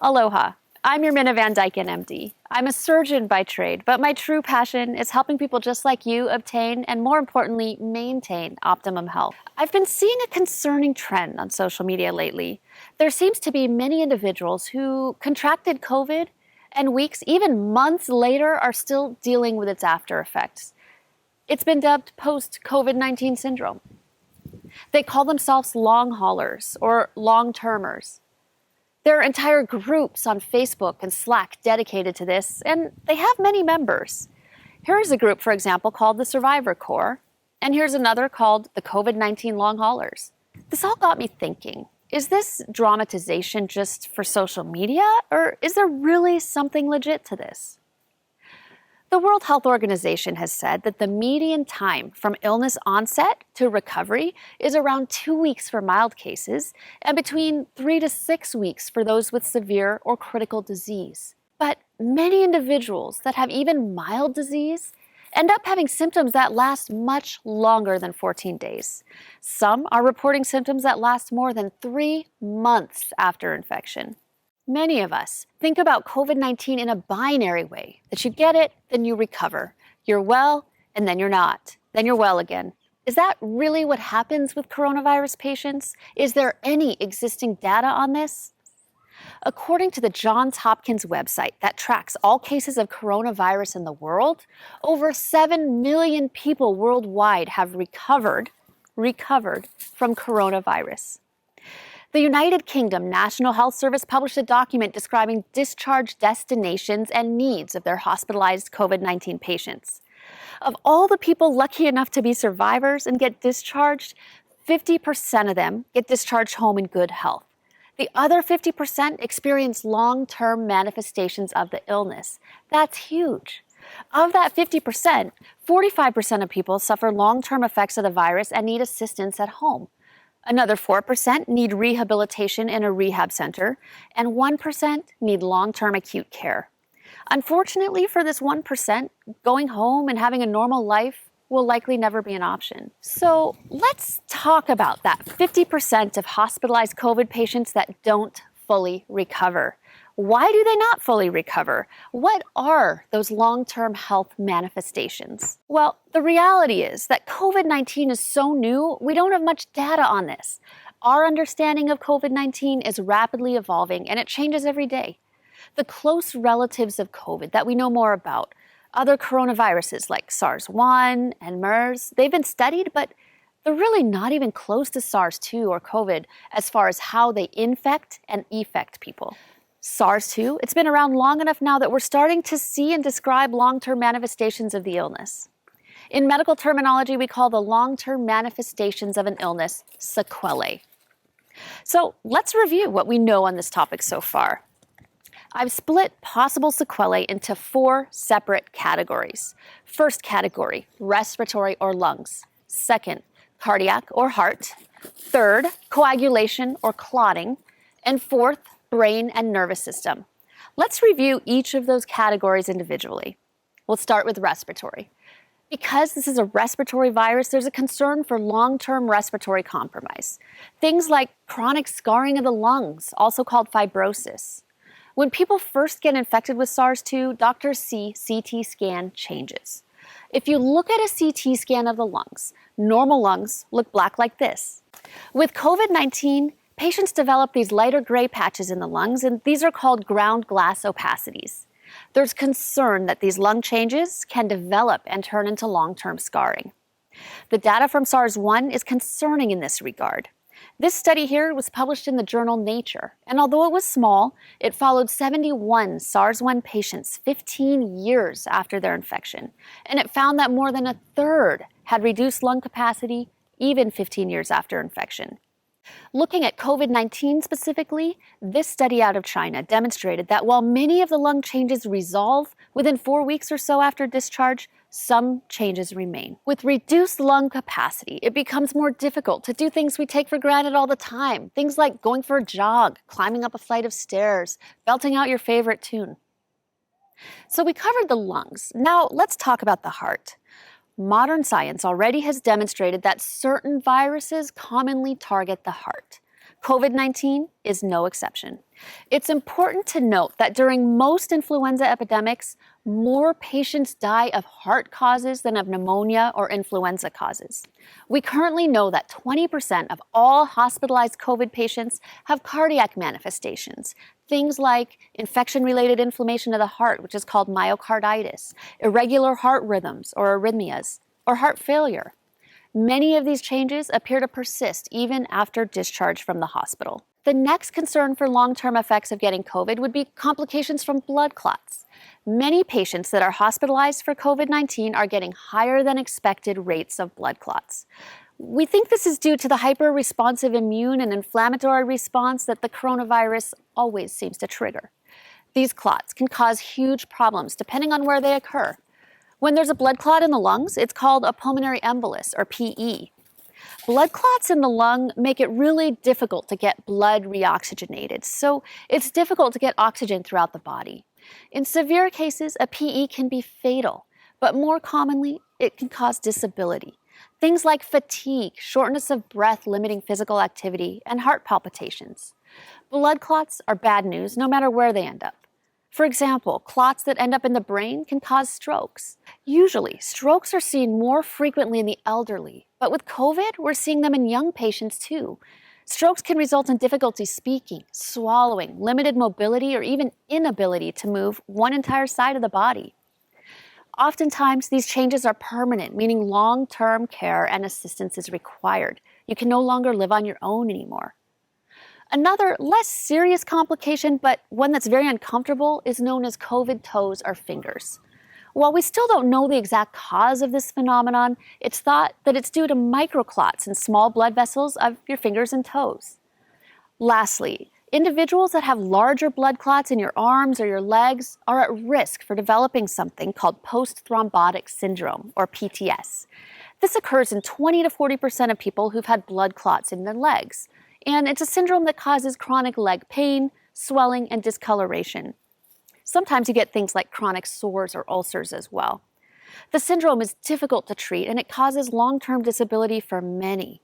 Aloha. I'm Irminne van Dyken, MD. I'm a surgeon by trade, but my true passion is helping people just like you obtain and, more importantly, maintain optimum health. I've been seeing a concerning trend on social media lately. There seems to be many individuals who contracted COVID and weeks, even months later, are still dealing with its after effects. It's been dubbed post-COVID-19 syndrome. They call themselves long haulers or long-termers. There are entire groups on Facebook and Slack dedicated to this, and they have many members. Here's a group, for example, called the Survivor Corps, and here's another called the COVID-19 Long Haulers. This all got me thinking, is this dramatization just for social media, or is there really something legit to this? The World Health Organization has said that the median time from illness onset to recovery is around 2 weeks for mild cases and between 3 to 6 weeks for those with severe or critical disease. But many individuals that have even mild disease end up having symptoms that last much longer than 14 days. Some are reporting symptoms that last more than 3 months after infection. Many of us think about COVID-19 in a binary way, that you get it, then you recover. You're well, and then you're not. Then you're well again. Is that really what happens with coronavirus patients? Is there any existing data on this? According to the Johns Hopkins website that tracks all cases of coronavirus in the world, over 7 million people worldwide have recovered from coronavirus. The United Kingdom National Health Service published a document describing discharge destinations and needs of their hospitalized COVID-19 patients. Of all the people lucky enough to be survivors and get discharged, 50% of them get discharged home in good health. The other 50% experience long-term manifestations of the illness. That's huge. Of that 50%, 45% of people suffer long-term effects of the virus and need assistance at home. Another 4% need rehabilitation in a rehab center, and 1% need long-term acute care. Unfortunately for this 1%, going home and having a normal life will likely never be an option. So let's talk about that 50% of hospitalized COVID patients that don't fully recover. Why do they not fully recover? What are those long-term health manifestations? Well, the reality is that COVID-19 is so new, we don't have much data on this. Our understanding of COVID-19 is rapidly evolving, and it changes every day. The close relatives of COVID that we know more about, other coronaviruses like SARS-1 and MERS, they've been studied, but they're really not even close to SARS-2 or COVID as far as how they infect and effect people. SARS-2, it's been around long enough now that we're starting to see and describe long-term manifestations of the illness. In medical terminology, we call the long-term manifestations of an illness sequelae. So let's review what we know on this topic so far. I've split possible sequelae into 4 separate categories. First category, respiratory or lungs. Second, cardiac or heart. Third, coagulation or clotting. And fourth, brain and nervous system. Let's review each of those categories individually. We'll start with respiratory. Because this is a respiratory virus, there's a concern for long-term respiratory compromise. Things like chronic scarring of the lungs, also called fibrosis. When people first get infected with SARS-2, doctors see CT scan changes. If you look at a CT scan of the lungs, normal lungs look black like this. With COVID-19, patients develop these lighter gray patches in the lungs, and these are called ground glass opacities. There's concern that these lung changes can develop and turn into long-term scarring. The data from SARS-1 is concerning in this regard. This study here was published in the journal Nature, and although it was small, it followed 71 SARS-1 patients 15 years after their infection, and it found that more than a third had reduced lung capacity even 15 years after infection. Looking at COVID-19 specifically, this study out of China demonstrated that while many of the lung changes resolve within 4 weeks or so after discharge, some changes remain. With reduced lung capacity, it becomes more difficult to do things we take for granted all the time. Things like going for a jog, climbing up a flight of stairs, belting out your favorite tune. So we covered the lungs. Now let's talk about the heart. Modern science already has demonstrated that certain viruses commonly target the heart. COVID-19 is no exception. It's important to note that during most influenza epidemics, more patients die of heart causes than of pneumonia or influenza causes. We currently know that 20% of all hospitalized COVID patients have cardiac manifestations, things like infection-related inflammation of the heart, which is called myocarditis, irregular heart rhythms or arrhythmias, or heart failure. Many of these changes appear to persist even after discharge from the hospital. The next concern for long-term effects of getting COVID would be complications from blood clots. Many patients that are hospitalized for COVID-19 are getting higher than expected rates of blood clots. We think this is due to the hyper-responsive immune and inflammatory response that the coronavirus always seems to trigger. These clots can cause huge problems depending on where they occur. When there's a blood clot in the lungs, it's called a pulmonary embolus, or PE. Blood clots in the lung make it really difficult to get blood reoxygenated, so it's difficult to get oxygen throughout the body. In severe cases, a PE can be fatal, but more commonly, it can cause disability. Things like fatigue, shortness of breath limiting physical activity, and heart palpitations. Blood clots are bad news no matter where they end up. For example, clots that end up in the brain can cause strokes. Usually, strokes are seen more frequently in the elderly, but with COVID, we're seeing them in young patients too. Strokes can result in difficulty speaking, swallowing, limited mobility, or even inability to move one entire side of the body. Oftentimes, these changes are permanent, meaning long-term care and assistance is required. You can no longer live on your own anymore. Another less serious complication, but one that's very uncomfortable, is known as COVID toes or fingers. While we still don't know the exact cause of this phenomenon, it's thought that it's due to microclots in small blood vessels of your fingers and toes. Lastly, individuals that have larger blood clots in your arms or your legs are at risk for developing something called post-thrombotic syndrome, or PTS. This occurs in 20 to 40% of people who've had blood clots in their legs. And it's a syndrome that causes chronic leg pain, swelling, and discoloration. Sometimes you get things like chronic sores or ulcers as well. The syndrome is difficult to treat, and it causes long-term disability for many.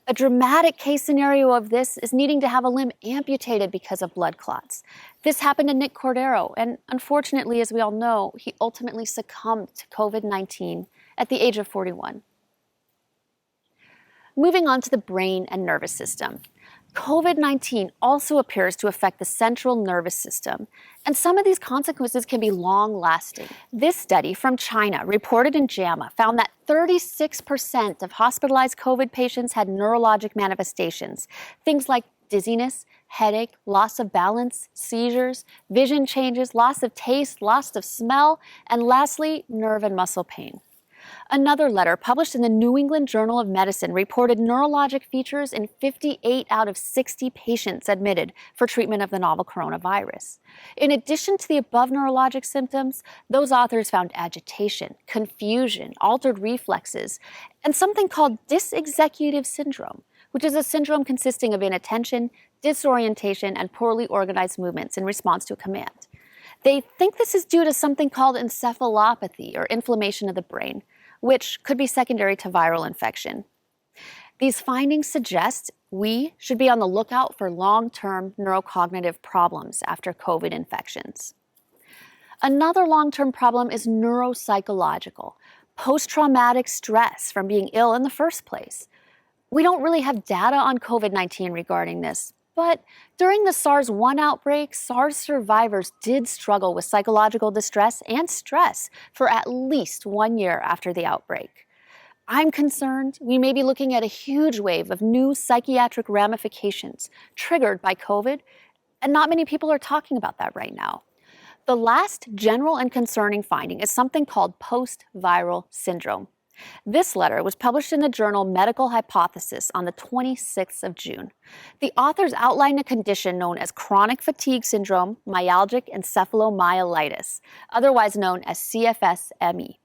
A dramatic case scenario of this is needing to have a limb amputated because of blood clots. This happened to Nick Cordero, and unfortunately, as we all know, he ultimately succumbed to COVID-19 at the age of 41. Moving on to the brain and nervous system. COVID-19 also appears to affect the central nervous system, and some of these consequences can be long-lasting. This study from China, reported in JAMA, found that 36% of hospitalized COVID patients had neurologic manifestations, things like dizziness, headache, loss of balance, seizures, vision changes, loss of taste, loss of smell, and lastly, nerve and muscle pain. Another letter published in the New England Journal of Medicine reported neurologic features in 58 out of 60 patients admitted for treatment of the novel coronavirus. In addition to the above neurologic symptoms, those authors found agitation, confusion, altered reflexes, and something called dysexecutive syndrome, which is a syndrome consisting of inattention, disorientation, and poorly organized movements in response to a command. They think this is due to something called encephalopathy, or inflammation of the brain, which could be secondary to viral infection. These findings suggest we should be on the lookout for long-term neurocognitive problems after COVID infections. Another long-term problem is neuropsychological, post-traumatic stress from being ill in the first place. We don't really have data on COVID-19 regarding this, but during the SARS-1 outbreak, SARS survivors did struggle with psychological distress and stress for at least 1 year after the outbreak. I'm concerned we may be looking at a huge wave of new psychiatric ramifications triggered by COVID, and not many people are talking about that right now. The last general and concerning finding is something called post-viral syndrome. This letter was published in the journal Medical Hypothesis on the 26th of June. The authors outlined a condition known as chronic fatigue syndrome, myalgic encephalomyelitis, otherwise known as CFS-ME.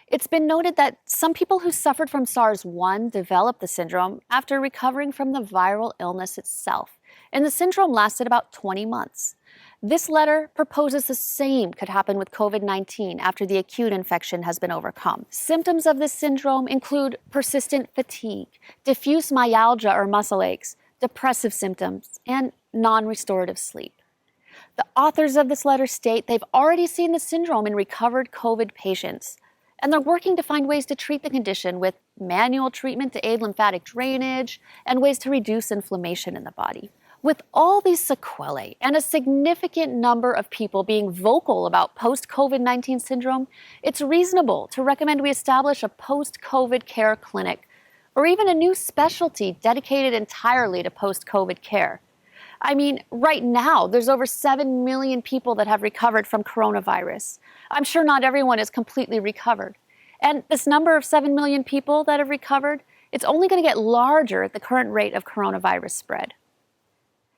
It's been noted that some people who suffered from SARS-1 developed the syndrome after recovering from the viral illness itself, and the syndrome lasted about 20 months. This letter proposes the same could happen with COVID-19 after the acute infection has been overcome. Symptoms of this syndrome include persistent fatigue, diffuse myalgia or muscle aches, depressive symptoms, and non-restorative sleep. The authors of this letter state they've already seen the syndrome in recovered COVID patients, and they're working to find ways to treat the condition with manual treatment to aid lymphatic drainage and ways to reduce inflammation in the body. With all these sequelae and a significant number of people being vocal about post-COVID-19 syndrome, it's reasonable to recommend we establish a post-COVID care clinic or even a new specialty dedicated entirely to post-COVID care. I mean, right now, there's over 7 million people that have recovered from coronavirus. I'm sure not everyone is completely recovered. And this number of 7 million people that have recovered, it's only going to get larger at the current rate of coronavirus spread.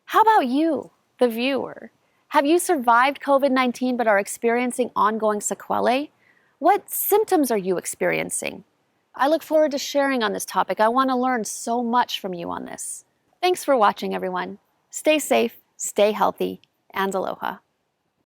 How about you, the viewer? Have you survived COVID-19 but are experiencing ongoing sequelae? What symptoms are you experiencing? I look forward to sharing on this topic. I want to learn so much from you on this. Thanks for watching, everyone. Stay safe, stay healthy, and aloha.